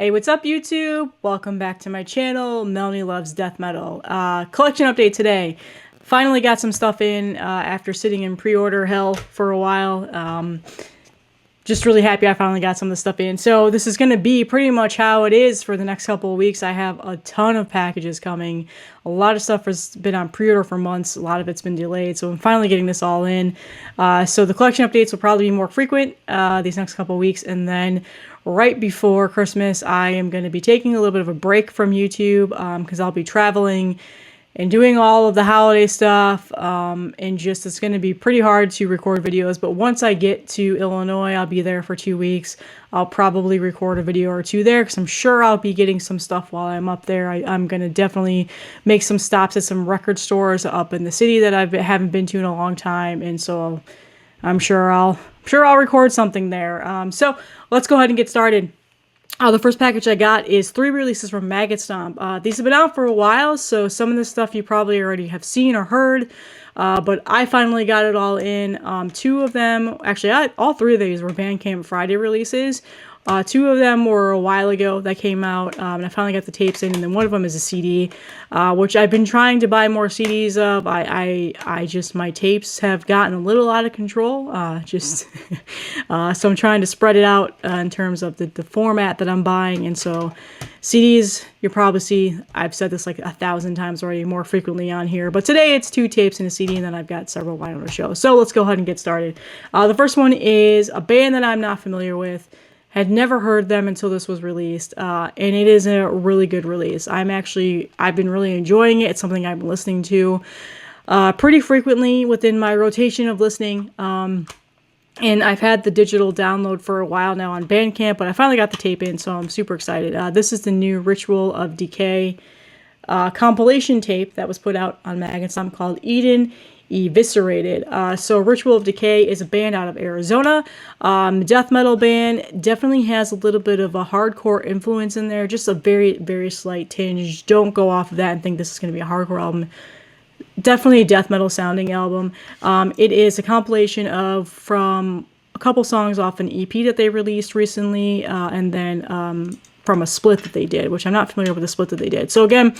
Hey, what's up YouTube? Welcome back to my channel, Melanie Loves Death Metal. Collection update today. Finally got some stuff in after sitting in pre-order hell for a while. Just really happy I finally got some of the stuff in. So this is going to be pretty much how it is for the next couple of weeks. I have a ton of packages coming. A lot of stuff has been on pre-order for months. A lot of it's been delayed. So I'm finally getting this all in. So the collection updates will probably be more frequent these next couple of weeks. And then right before Christmas, I am going to be taking a little bit of a break from YouTube because I'll be traveling and doing all of the holiday stuff, and just it's going to be pretty hard to record videos. But once I get to Illinois, I'll be there for 2 weeks. I'll probably record a video or two there because I'm sure I'll be getting some stuff while I'm up there. I'm going to definitely make some stops at some record stores up in the city that I haven't been to in a long time, and so I'm sure I'll record something there. So let's go ahead and get started. The first package I got is 3 releases from Maggot Stomp. These have been out for a while, so some of this stuff you probably already have seen or heard, but I finally got it all in. 2 of them, actually all 3 of these were Bandcamp Friday releases. 2 of them were a while ago that came out, and I finally got the tapes in, and then one of them is a CD, which I've been trying to buy more CDs of. I just, my tapes have gotten a little out of control, so I'm trying to spread it out in terms of the format that I'm buying, and so CDs, you'll probably see, I've said this like 1,000 times already, more frequently on here, but today it's 2 tapes and a CD, and then I've got several wine on the show. So let's go ahead and get started. The first one is a band that I'm not familiar with. Had never heard them until this was released, and it is a really good release. I've been really enjoying it. It's something I've been listening to pretty frequently within my rotation of listening, and I've had the digital download for a while now on Bandcamp, but I finally got the tape in, so I'm super excited. This is the new Ritual of Decay compilation tape that was put out on Maggot Stomp called Eden Eviscerated. So Ritual of Decay is a band out of Arizona, death metal band. Definitely has a little bit of a hardcore influence in there, just a very, very slight tinge. Don't go off of that and think this is going to be a hardcore album. Definitely a death metal sounding album. It is a compilation from a couple songs off an EP that they released recently, and then from a split that they did, which I'm not familiar with the split that they did. So again,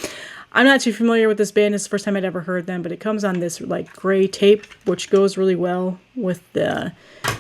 I'm not too familiar with this band. It's the first time I'd ever heard them, but it comes on this like gray tape, which goes really well with the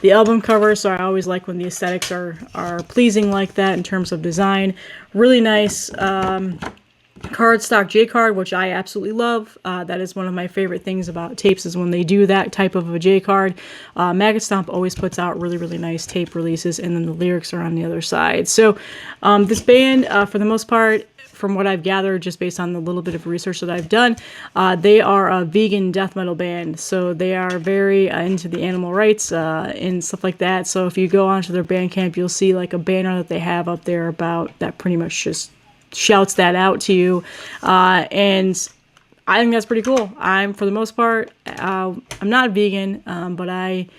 album cover. So I always like when the aesthetics are pleasing like that in terms of design. Really nice cardstock J card, which I absolutely love. That is one of my favorite things about tapes, is when they do that type of a J card. Maggot Stomp always puts out really, really nice tape releases, and then the lyrics are on the other side. So this band, for the most part, from what I've gathered, just based on the little bit of research that I've done, they are a vegan death metal band. So they are very into the animal rights and stuff like that. So if you go onto their Bandcamp, you'll see like a banner that they have up there about that pretty much just shouts that out to you. And I think that's pretty cool. For the most part, I'm not vegan, but I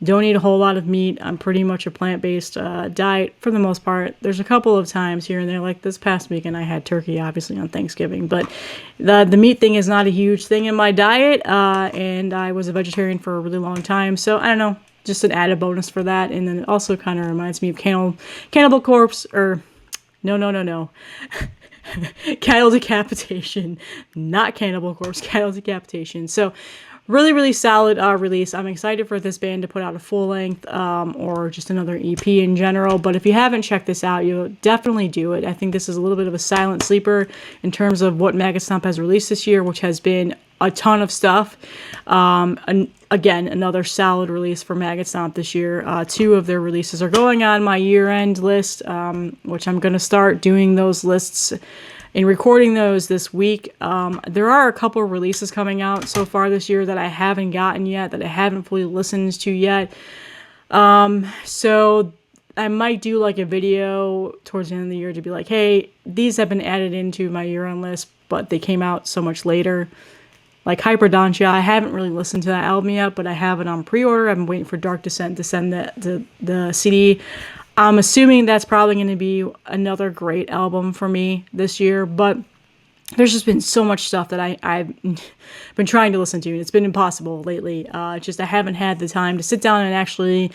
don't eat a whole lot of meat. I'm pretty much a plant-based diet for the most part. There's a couple of times here and there, like this past weekend I had turkey, obviously, on Thanksgiving. But the meat thing is not a huge thing in my diet, and I was a vegetarian for a really long time. So, I don't know, just an added bonus for that. And then it also kind of reminds me of Cannibal Corpse, or no. Cattle Decapitation. Not Cannibal Corpse, Cattle Decapitation. So, really, really solid release. I'm excited for this band to put out a full length or just another EP in general. But if you haven't checked this out, you'll definitely do it. I think this is a little bit of a silent sleeper in terms of what Maggot Stomp has released this year, which has been a ton of stuff. And again, another solid release for Maggot Stomp this year. 2 of their releases are going on my year-end list, which I'm going to start doing those lists and recording those this week. There are a couple of releases coming out so far this year that I haven't gotten yet, that I haven't fully listened to yet. So I might do like a video towards the end of the year to be like, hey, these have been added into my year-end list, but they came out so much later. Like Hyperdontia, I haven't really listened to that album yet, but I have it on pre-order. I'm waiting for Dark Descent to send the CD. I'm assuming that's probably going to be another great album for me this year, but there's just been so much stuff that I've been trying to listen to, and it's been impossible lately. Just I haven't had the time to sit down and actually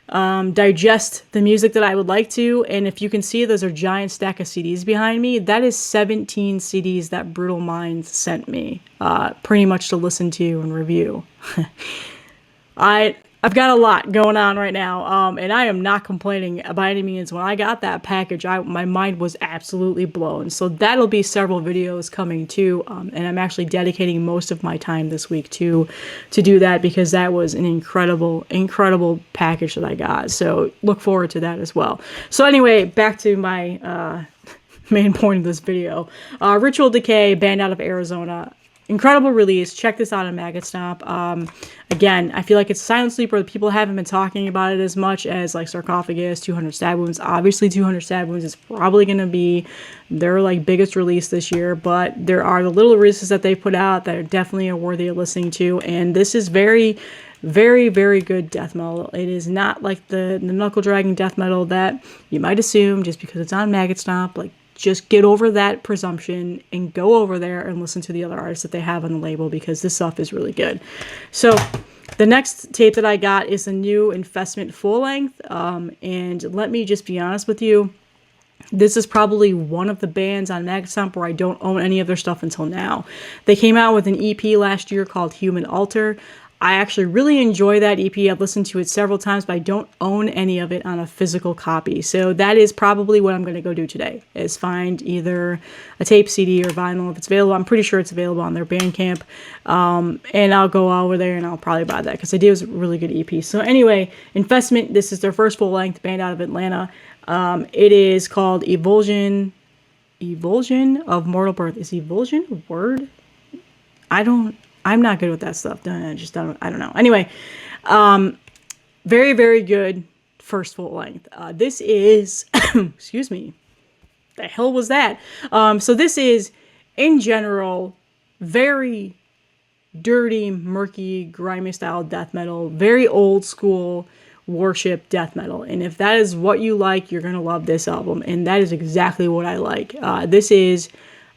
digest the music that I would like to. And if you can see, those are giant stack of CDs behind me. That is 17 CDs that Brutal Minds sent me, pretty much to listen to and review. I've got a lot going on right now, and I am not complaining by any means. When I got that package, my mind was absolutely blown. So that'll be several videos coming too, and I'm actually dedicating most of my time this week to do that, because that was an incredible package that I got. So look forward to that as well. So anyway, back to my main point of this video. Ritual Decay, band out of Arizona. Incredible release. Check this out on Maggot Stop. Again, I feel like it's a silent sleeper. People haven't been talking about it as much as like Sarcophagus, 200 Stab Wounds. Obviously, 200 Stab Wounds is probably going to be their like biggest release this year, but there are the little releases that they put out that are definitely worthy of listening to, and this is very good death metal. It is not like the knuckle dragging death metal that you might assume just because it's on Maggot Stop. Like, just get over that presumption and go over there and listen to the other artists that they have on the label, because this stuff is really good. So the next tape that I got is the new Infestment full length. And let me just be honest with you. This is probably one of the bands on Maggot Stomp where I don't own any of their stuff until now. They came out with an EP last year called Human Altar. I actually really enjoy that EP. I've listened to it several times, but I don't own any of it on a physical copy. So that is probably what I'm going to go do today, is find either a tape, CD, or vinyl if it's available. I'm pretty sure it's available on their Bandcamp. And I'll go over there and I'll probably buy that, because it is a really good EP. So anyway, Infestment, this is their first full-length band out of Atlanta. It is called Evulsion of Mortal Birth. Is Evulsion a word? I'm not good with that stuff. I don't know. Anyway, very good first full length. This is, excuse me, the hell was that? So this is, in general, very dirty, murky, grimy style death metal, very old school worship death metal. And if that is what you like, you're going to love this album. And that is exactly what I like. This is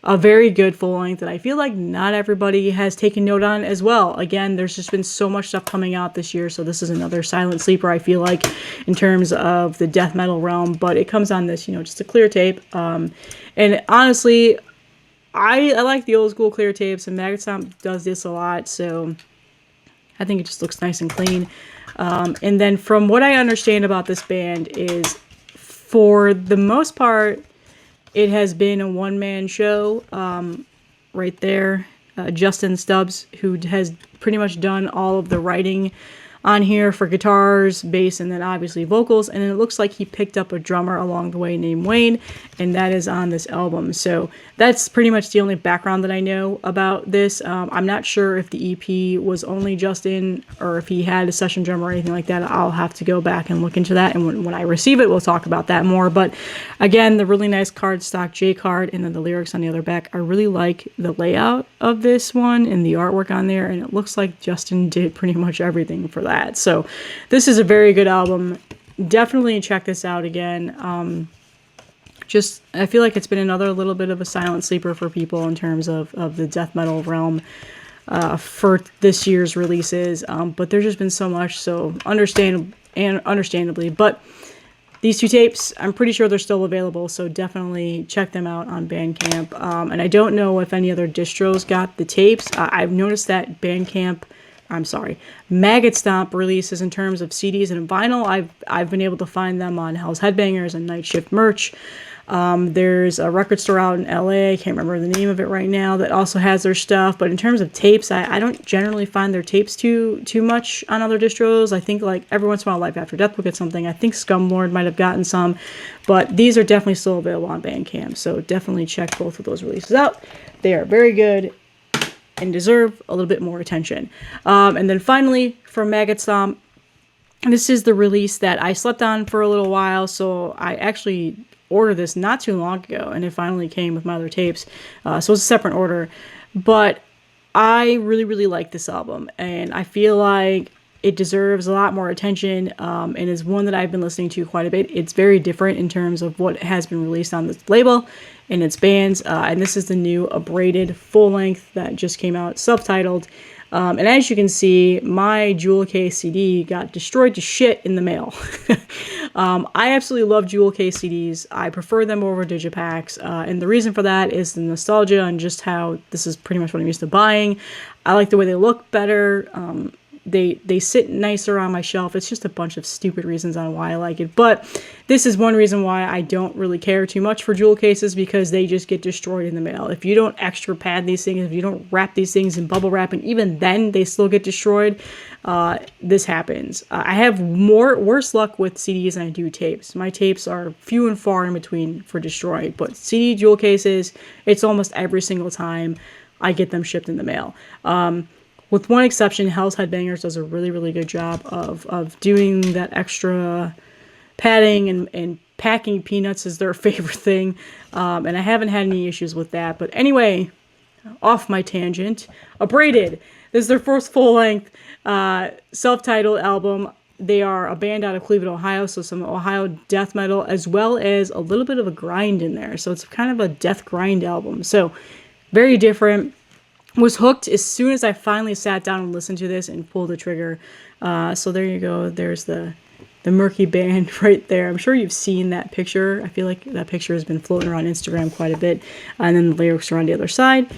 a very good full length that I feel like not everybody has taken note on as well. Again, there's just been so much stuff coming out this year, so this is another silent sleeper, I feel like, in terms of the death metal realm, but it comes on this, just a clear tape. And honestly, I like the old school clear tapes, and Maggot Stomp does this a lot, so I think it just looks nice and clean. And then from what I understand about this band is, for the most part, it has been a one-man show, right there. Justin Stubbs, who has pretty much done all of the writing on here for guitars, bass, and then obviously vocals. And it looks like he picked up a drummer along the way named Wayne, and that is on this album. So that's pretty much the only background that I know about this. I'm not sure if the EP was only Justin or if he had a session drummer or anything like that. I'll have to go back and look into that, and when I receive it, we'll talk about that more. But again, the really nice cardstock J card and then the lyrics on the other back. I really like the layout of this one and the artwork on there, and it looks like Justin did pretty much everything for that. So this is a very good album. Definitely check this out again. I feel like it's been another little bit of a silent sleeper for people in terms of the death metal realm for this year's releases. But there's just been so much, so understandably. But these two tapes, I'm pretty sure they're still available, so definitely check them out on Bandcamp. And I don't know if any other distros got the tapes. I've noticed that Maggot Stomp releases in terms of CDs and vinyl. I've been able to find them on Hell's Headbangers and Night Shift merch. There's a record store out in LA, I can't remember the name of it right now, that also has their stuff. But in terms of tapes, I don't generally find their tapes too much on other distros. I think like every once in a while, Life After Death will get something. I think Scumlord might have gotten some, but these are definitely still available on Bandcamp. So definitely check both of those releases out. They are very good and deserve a little bit more attention. And then finally, from Maggot Stomp, this is the release that I slept on for a little while, so I actually ordered this not too long ago, and it finally came with my other tapes, so it's a separate order. But I really like this album, and I feel like it deserves a lot more attention, and is one that I've been listening to quite a bit. It's very different in terms of what has been released on this label and its bands, and this is the new Abraded full length that just came out, subtitled. And as you can see, my Jewel Case CD got destroyed to shit in the mail. I absolutely love Jewel Case CDs. I prefer them over Digipacks. And the reason for that is the nostalgia and just how this is pretty much what I'm used to buying. I like the way they look better. They sit nicer on my shelf. It's just a bunch of stupid reasons on why I like it. But this is one reason why I don't really care too much for jewel cases, because they just get destroyed in the mail. If you don't extra pad these things, if you don't wrap these things in bubble wrap, and even then they still get destroyed, this happens. I have worse luck with CDs than I do tapes. My tapes are few and far in between for destroyed, but CD jewel cases, it's almost every single time I get them shipped in the mail. With one exception, Hell's Headbangers does a really, really good job of doing that extra padding, and packing peanuts is their favorite thing. And I haven't had any issues with that. But anyway, off my tangent, Abraded. This is their first full-length self-titled album. They are a band out of Cleveland, Ohio, so some Ohio death metal, as well as a little bit of a grind in there. So it's kind of a death grind album. So very different. Was hooked as soon as I finally sat down and listened to this and pulled the trigger. So there you go. There's the murky band right there. I'm sure you've seen that picture. I feel like that picture has been floating around Instagram quite a bit. And then the lyrics are on the other side.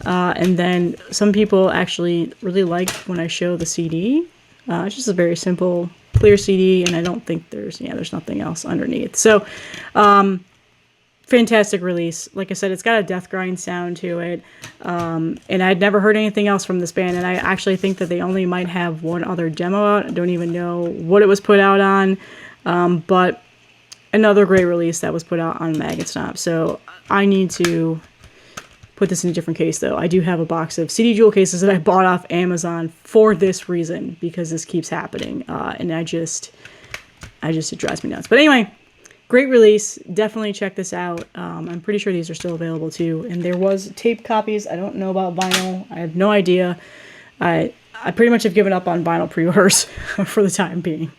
And then some people actually really like when I show the CD. It's just a very simple, clear CD, and I don't think there's nothing else underneath. So, fantastic release. Like I said, it's got a death grind sound to it. And I'd never heard anything else from this band. And I actually think that they only might have one other demo out. I don't even know what it was put out on. But another great release that was put out on Maggot Stop. So I need to put this in a different case, though. I do have a box of CD jewel cases that I bought off Amazon for this reason, because this keeps happening. And it drives me nuts. But anyway, great release. Definitely check this out. I'm pretty sure these are still available too. And there was tape copies. I don't know about vinyl. I have no idea. I pretty much have given up on vinyl pre-orders for the time being.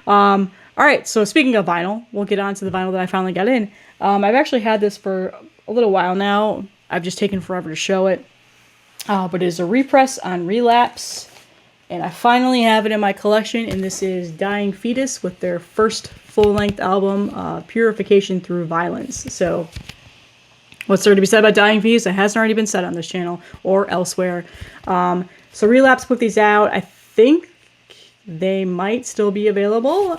All right. So speaking of vinyl, we'll get on to the vinyl that I finally got in. I've actually had this for a little while now. I've just taken forever to show it. But it is a repress on Relapse. And I finally have it in my collection, and this is Dying Fetus with their first full-length album, Purification Through Violence. So, what's there to be said about Dying Fetus? It hasn't already been said on this channel or elsewhere. So Relapse put these out. I think they might still be available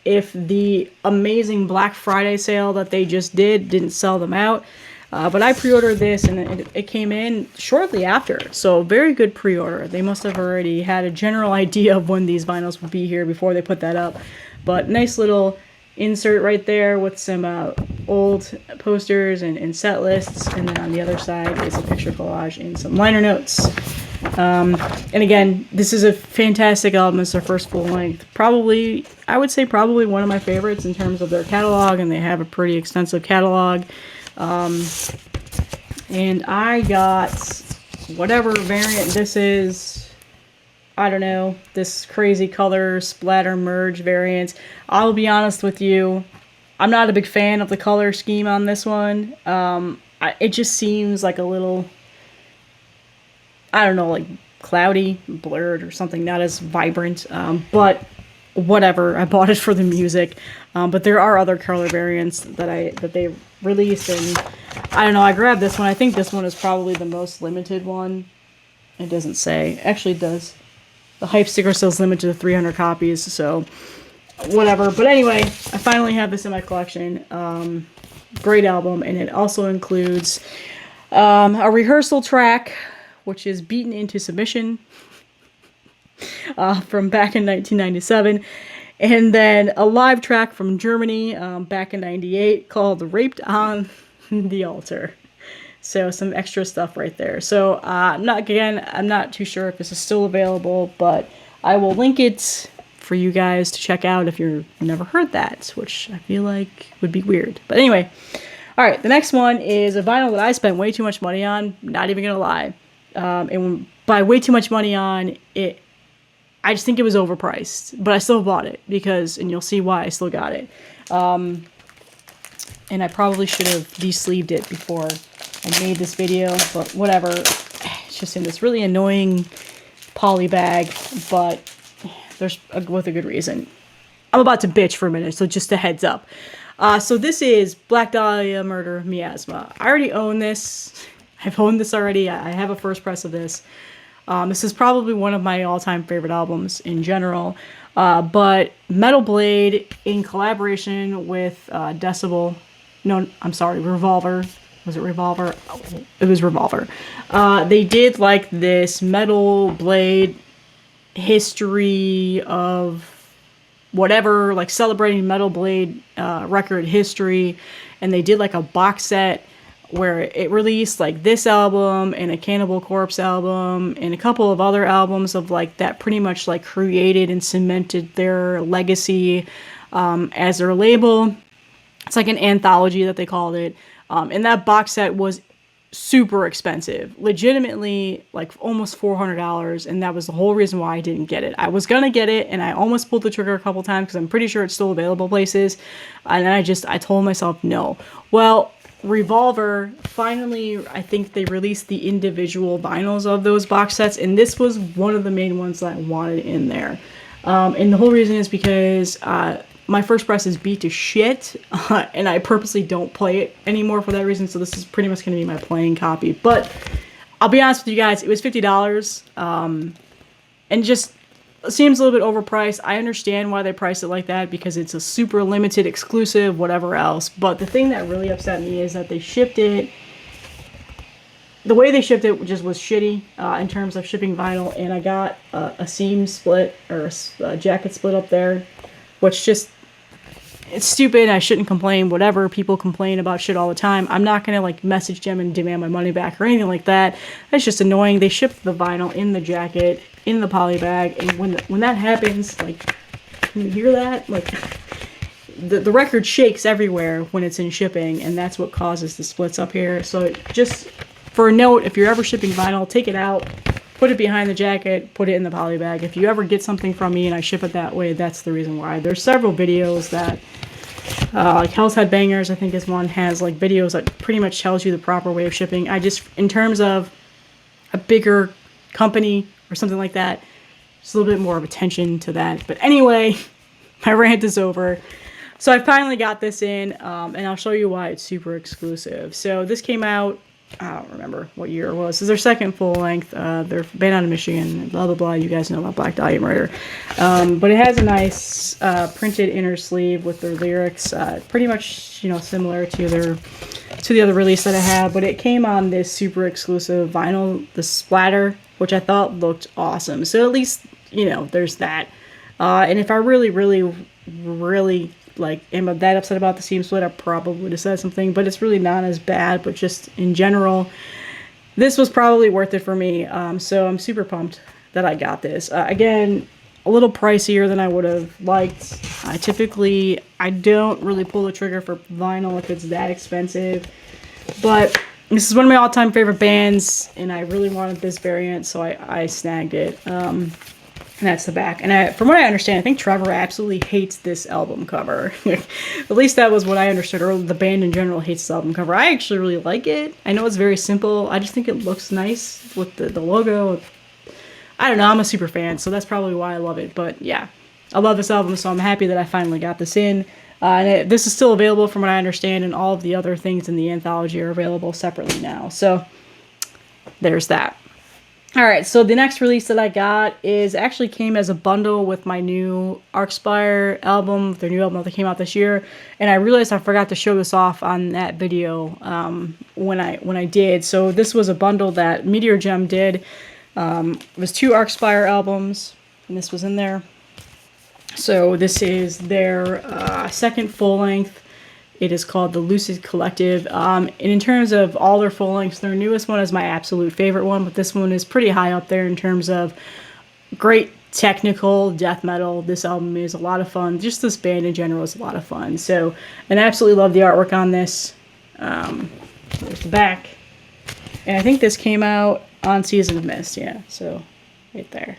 if the amazing Black Friday sale that they just didn't sell them out. But I pre-ordered this, and it came in shortly after. So very good pre-order. They must have already had a general idea of when these vinyls would be here before they put that up. But nice little insert right there with some old posters and set lists. And then on the other side is a picture collage and some liner notes. And again, this is a fantastic album. It's their first full length. I would say probably one of my favorites in terms of their catalog, and they have a pretty extensive catalog. And I got whatever variant this is. I don't know, this crazy color splatter merge variant. I'll be honest with you, I'm not a big fan of the color scheme on this one. It just seems like a little, I don't know, like cloudy, blurred or something, not as vibrant. But whatever, I bought it for the music. But there are other color variants that they released, and I don't know, I grabbed this one. I think this one is probably the most limited one. It doesn't say. Actually, it does. The hype sticker says limited to 300 copies, so whatever. But anyway, I finally have this in my collection. Great album, and it also includes a rehearsal track, which is Beaten into Submission, from back in 1997. And then a live track from Germany back in 98 called Raped on the Altar. So some extra stuff right there. So I'm not too sure if this is still available, but I will link it for you guys to check out if you've never heard that, which I feel like would be weird. But anyway, all right, the next one is a vinyl that I spent way too much money on, not even going to lie. And by way too much money on it, I just think it was overpriced, but I still bought it because, and you'll see why I still got it. And I probably should have de-sleeved it before I made this video, but whatever. It's just in this really annoying poly bag, but there's with a good reason. I'm about to bitch for a minute, so just a heads up. So this is Black Dahlia Murder Miasma. I already own this. I've owned this already. I have a first press of this. This is probably one of my all-time favorite albums in general. But Metal Blade, in collaboration with Decibel, no, I'm sorry, Revolver. Was it Revolver? Oh, it was Revolver. They did like this Metal Blade history of whatever, like celebrating Metal Blade record history, and they did like a box set where it released like this album and a Cannibal Corpse album and a couple of other albums of like that pretty much like created and cemented their legacy as their label. It's like an anthology that they called it, and that box set was super expensive, legitimately like almost $400, and that was the whole reason why I didn't get it. I was gonna get it, and I almost pulled the trigger a couple times because I'm pretty sure it's still available places, and I told myself no. Well, Revolver finally, I think they released the individual vinyls of those box sets, and this was one of the main ones that I wanted in there. And the whole reason is because my first press is beat to shit, and I purposely don't play it anymore for that reason, so this is pretty much going to be my playing copy. But I'll be honest with you guys, it was $50, and just seems a little bit overpriced. I understand why they priced it like that, because it's a super limited exclusive, whatever else. But the thing that really upset me is that they shipped it, the way they shipped it just was shitty in terms of shipping vinyl, and I got a seam split, or a jacket split up there, which just, it's stupid. I shouldn't complain. Whatever, people complain about shit all the time. I'm not gonna like message them and demand my money back or anything like that. That's just annoying. They shipped the vinyl in the jacket, in the poly bag, and when that happens, like, can you hear that? Like, the record shakes everywhere when it's in shipping, and that's what causes the splits up here. So just for a note, if you're ever shipping vinyl, take it out, put it behind the jacket, put it in the poly bag. If you ever get something from me and I ship it that way, that's the reason why. There's several videos that, like Hell's Headbangers, I think is one, has like videos that pretty much tells you the proper way of shipping. I just, in terms of a bigger company or something like that, just a little bit more of attention to that. But anyway, my rant is over. So I finally got this in, and I'll show you why it's super exclusive. So this came out, I don't remember what year it was. This is their second full length. They're band out of Michigan, blah, blah, blah. You guys know about Black Dahlia Murder. But it has a nice printed inner sleeve with their lyrics, pretty much, you know, similar to the other release that I have. But it came on this super exclusive vinyl, the Splatter, which I thought looked awesome. So at least, you know, there's that. And if I really, really, really like am that upset about the seam split, I probably would have said something, but it's really not as bad. But just in general, this was probably worth it for me. So I'm super pumped that I got this. Again, a little pricier than I would have liked. I don't really pull the trigger for vinyl if it's that expensive, but this is one of my all-time favorite bands, and I really wanted this variant, so I snagged it. And that's the back. And from what I understand, I think Trevor absolutely hates this album cover. At least that was what I understood, or the band in general hates this album cover. I actually really like it. I know it's very simple. I just think it looks nice with the logo. I don't know. I'm a super fan, so that's probably why I love it. But yeah, I love this album, so I'm happy that I finally got this in. And this is still available from what I understand, and all of the other things in the anthology are available separately now. So there's that. Alright, so the next release that I got actually came as a bundle with my new Arcspire album, their new album that came out this year, and I realized I forgot to show this off on that video when I did. So this was a bundle that Meteor Gem did. It was 2 Arcspire albums, and this was in there. So this is their second full length. It is called the Lucid Collective, and in terms of all their full lengths, their newest one is my absolute favorite one, but this one is pretty high up there in terms of great technical death metal. This album is a lot of fun. Just this band in general is a lot of fun. So, and I absolutely love the artwork on this. There's the back, and I think this came out on Season of Mist, yeah, so right there.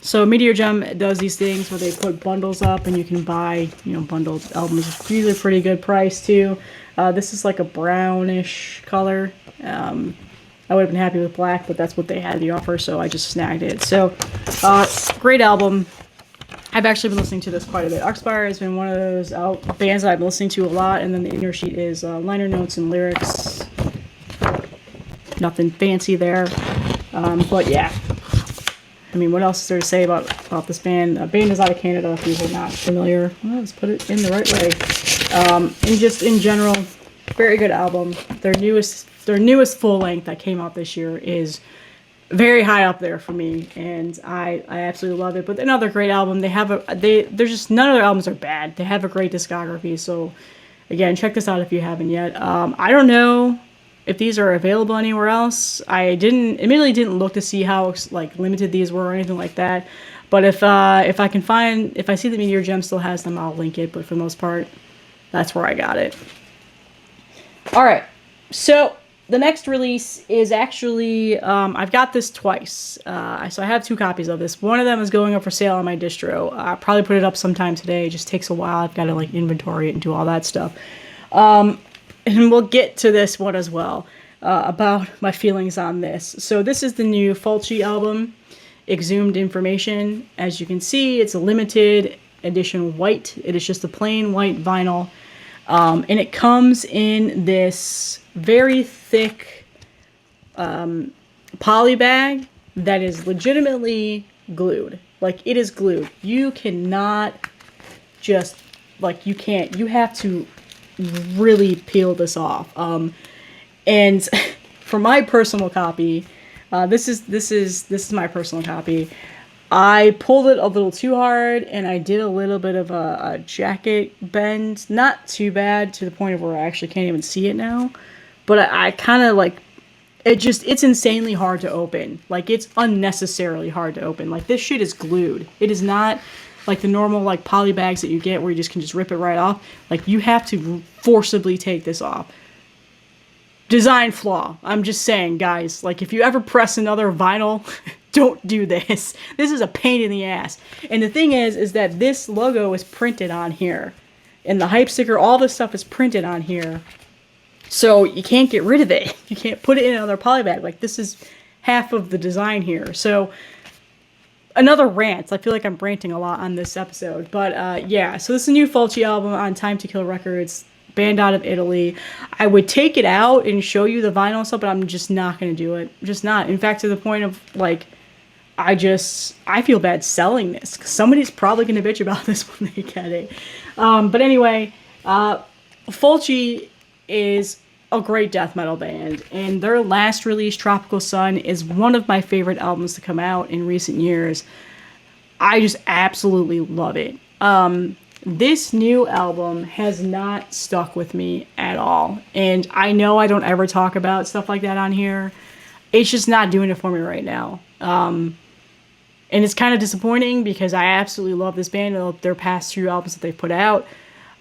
So Meteor Gem does these things where they put bundles up and you can buy, you know, bundled albums. It's usually a pretty good price too. This is like a brownish color. I would have been happy with black, but that's what they had the offer, so I just snagged it. So, great album. I've actually been listening to this quite a bit. Arcspire has been one of those bands that I've been listening to a lot, and then the inner sheet is liner notes and lyrics. Nothing fancy there, but yeah. I mean, what else is there to say about this band? The band is out of Canada, if you are not familiar. Well, let's put it in the right way. And just in general, very good album. Their newest full length that came out this year is very high up there for me, and I absolutely love it. But another great album. There's just none of their albums are bad. They have a great discography. So again, check this out if you haven't yet. I don't know if these are available anywhere else. I admittedly didn't look to see how like limited these were or anything like that. But if I see that Meteor Gem still has them, I'll link it. But for the most part, that's where I got it. All right, so the next release is actually, I've got this twice. So I have 2 copies of this. One of them is going up for sale on my distro. I'll probably put it up sometime today. It just takes a while. I've got to like inventory it and do all that stuff. And we'll get to this one as well, about my feelings on this. So this is the new Fulci album, Exhumed Information. As you can see, it's a limited edition white. It is just a plain white vinyl. And it comes in this very thick poly bag that is legitimately glued. Like, it is glued. You cannot just, like, you have to really peel this off. And for my personal copy, this is my personal copy. I pulled it a little too hard, and I did a little bit of a jacket bend. Not too bad, to the point of where I actually can't even see it now. But I kind of like, it's insanely hard to open. Like, it's unnecessarily hard to open. Like, this shit is glued. It is not like the normal like poly bags that you get where you just can just rip it right off. Like, you have to forcibly take this off. Design flaw. I'm just saying, guys. Like, if you ever press another vinyl, don't do this. This is a pain in the ass. And the thing is that this logo is printed on here. And the hype sticker, all this stuff is printed on here. So you can't get rid of it. You can't put it in another poly bag. Like, this is half of the design here. So another rant. I feel like I'm ranting a lot on this episode. But yeah, so this is a new Fulci album on Time to Kill Records, band out of Italy. I would take it out and show you the vinyl and stuff, but I'm just not going to do it. Just not. In fact, to the point of, like, I feel bad selling this, because somebody's probably going to bitch about this when they get it. But anyway, Fulci is a great death metal band, and their last release, Tropical Sun, is one of my favorite albums to come out in recent years. I just absolutely love it. This new album has not stuck with me at all, and I know I don't ever talk about stuff like that on here. It's just not doing it for me right now. And it's kind of disappointing, because I absolutely love this band and their past 2 albums that they've put out.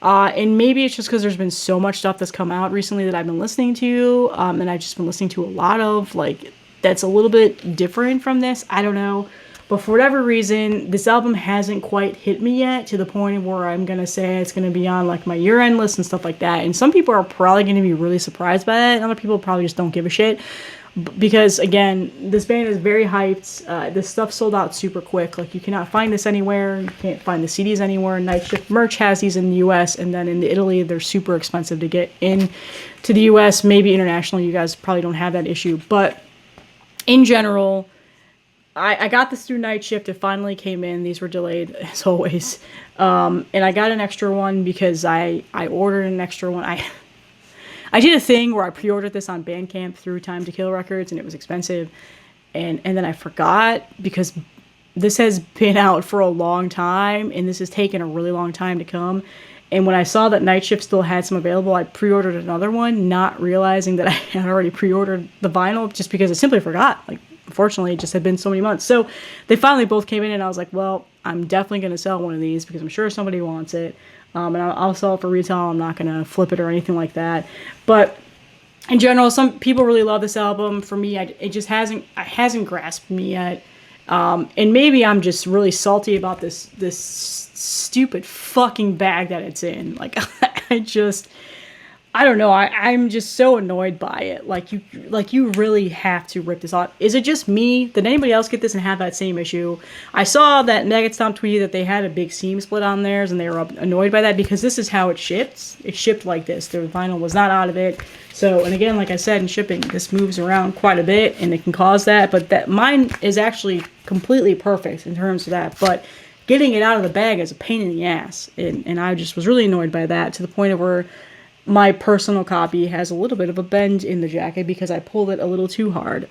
And maybe it's just because there's been so much stuff that's come out recently that I've been listening to, and I've just been listening to a lot of, like, that's a little bit different from this. I don't know. But for whatever reason, this album hasn't quite hit me yet, to the point where I'm going to say it's going to be on, like, my year-end list and stuff like that. And some people are probably going to be really surprised by that, and other people probably just don't give a shit. Because, again, this band is very hyped. This stuff sold out super quick. Like, you cannot find this anywhere. You can't find the CDs anywhere. Night Shift Merch has these in the US, and then in Italy, they're super expensive to get in to the US. Maybe internationally, you guys probably don't have that issue. But in general, I got this through Night Shift. It finally came in. These were delayed, as always. And I got an extra one because I ordered an extra one. I did a thing where I pre-ordered this on Bandcamp through Time to Kill Records, and it was expensive. And then I forgot, because this has been out for a long time, and this has taken a really long time to come. And when I saw that Night Shift still had some available, I pre-ordered another one, not realizing that I had already pre-ordered the vinyl, just because I simply forgot. Like, unfortunately, it just had been so many months. So they finally both came in, and I was like, well, I'm definitely going to sell one of these, because I'm sure somebody wants it. And I'll sell it for retail. I'm not going to flip it or anything like that. But in general, some people really love this album. For me, it just hasn't grasped me yet. And maybe I'm just really salty about this stupid fucking bag that it's in. Like, I don't know. I'm just so annoyed by it. Like you really have to rip this off. Is it just me? Did anybody else get this and have that same issue? I saw that Maggot Stomp tweeted that they had a big seam split on theirs and they were annoyed by that because this is how it ships. It shipped like this. The vinyl was not out of it. So, and again, like I said, in shipping, this moves around quite a bit and it can cause that. But that mine is actually completely perfect in terms of that. But getting it out of the bag is a pain in the ass. And I just was really annoyed by that to the point of where my personal copy has a little bit of a bend in the jacket because I pulled it a little too hard.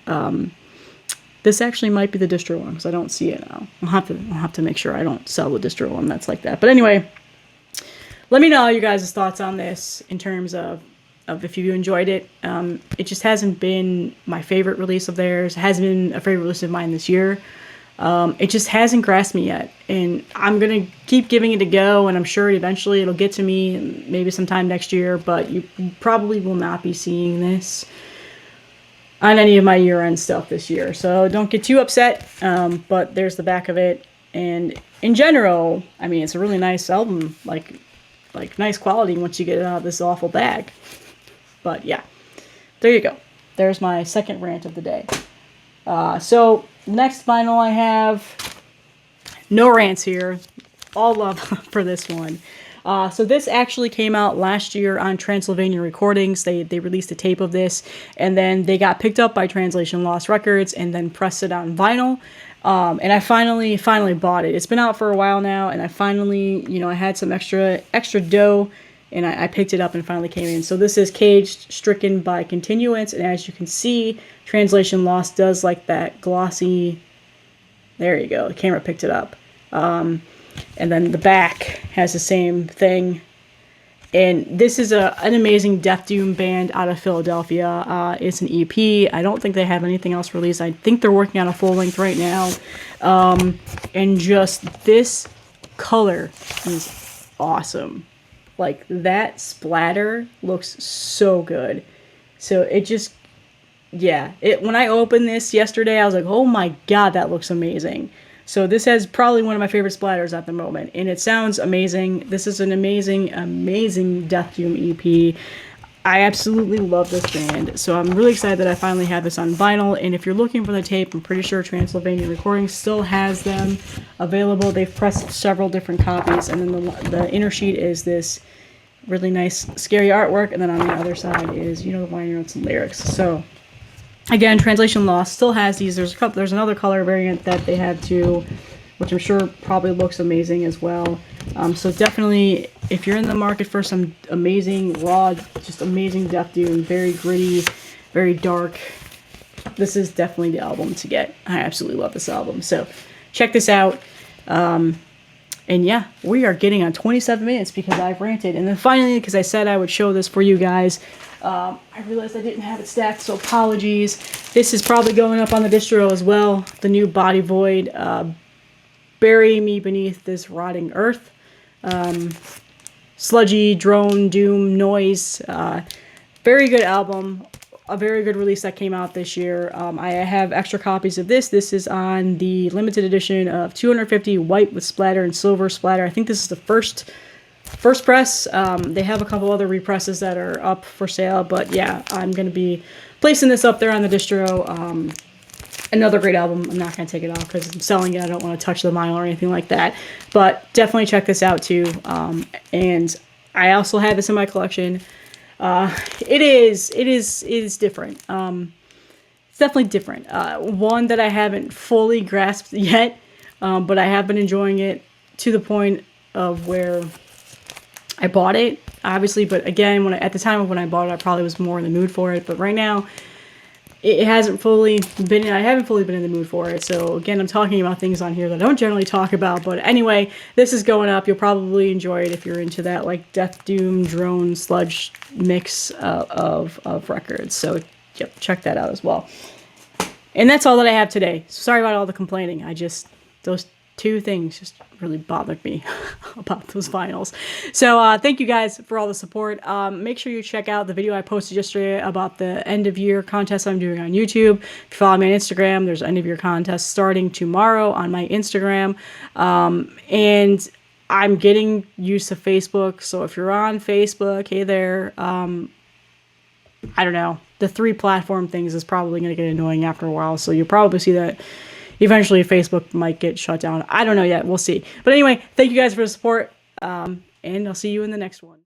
This actually might be the distro one because I don't see it now. I'll have to make sure I don't sell the distro one that's like that. But anyway, let me know your guys' thoughts on this in terms of if you enjoyed it. It just hasn't been my favorite release of theirs. It hasn't been a favorite release of mine this year. It just hasn't grasped me yet, and I'm gonna keep giving it a go, and I'm sure eventually it'll get to me, maybe sometime next year, but you probably will not be seeing this on any of my year-end stuff this year, so don't get too upset. But there's the back of it, and in general, I mean, it's a really nice album, like nice quality once you get it out of this awful bag. But yeah, there you go. There's my second rant of the day. So next vinyl I have, no rants here, all love for this one. So this actually came out last year on Transylvania Recordings. They released a tape of this, and then they got picked up by Translation Lost Records and then pressed it on vinyl. And I finally bought it. It's been out for a while now, and I finally, I had some extra dough, and I picked it up and finally came in. So this is Caged, Stricken by Continuance, and as you can see, Translation Lost does like that glossy, there you go, the camera picked it up. And then the back has the same thing. And this is an amazing death doom band out of Philadelphia. It's an EP. I don't think they have anything else released. I think they're working on a full length right now. And just this color is awesome. Like, that splatter looks so good. So it just, yeah. When I opened this yesterday, I was like, oh my god, that looks amazing. So this has probably one of my favorite splatters at the moment. And it sounds amazing. This is an amazing, amazing Death Doom EP. I absolutely love this band. So I'm really excited that I finally have this on vinyl. And if you're looking for the tape, I'm pretty sure Transylvania Recordings still has them available. They've pressed several different copies. And then the inner sheet is this really nice, scary artwork. And then on the other side is, the liner notes and lyrics. So again, Translation Lost still has these. There's another color variant that they have too, which I'm sure probably looks amazing as well. So definitely, if you're in the market for some amazing, raw, just amazing Death Doom, very gritty, very dark, this is definitely the album to get. I absolutely love this album. So check this out. And yeah, we are getting on 27 minutes because I've ranted. And then finally, because I said I would show this for you guys, I realized I didn't have it stacked, so apologies. This is probably going up on the distro as well. The new Body Void, Bury Me Beneath This Rotting Earth. Sludgy, drone, doom, noise. Very good album. A very good release that came out this year. I have extra copies of this. This is on the limited edition of 250 white with splatter and silver splatter. I think this is the first press. They have a couple other represses that are up for sale, but yeah, I'm going to be placing this up there on the distro. Another great album. I'm not going to take it off because I'm selling it. I don't want to touch the vinyl or anything like that, but definitely check this out too. And I also have this in my collection. It is different. It's definitely different. One that I haven't fully grasped yet, but I have been enjoying it to the point of where I bought it, obviously, but again, at the time of when I bought it, I probably was more in the mood for it, but right now, I haven't fully been in the mood for it, so again, I'm talking about things on here that I don't generally talk about, but anyway, this is going up. You'll probably enjoy it if you're into that, like, Death Doom, Drone, Sludge mix of records, so yep, check that out as well. And that's all that I have today. Sorry about all the complaining. Those two things just really bothered me about those vinyls. So thank you guys for all the support. Make sure you check out the video I posted yesterday about the end of year contest I'm doing on YouTube. If you follow me on Instagram, there's end of year contest starting tomorrow on my Instagram. And I'm getting used to Facebook, so if you're on Facebook, hey there, I don't know. The 3 platform things is probably going to get annoying after a while, so you'll probably see that eventually Facebook might get shut down. I don't know yet. We'll see. But anyway, thank you guys for the support, and I'll see you in the next one.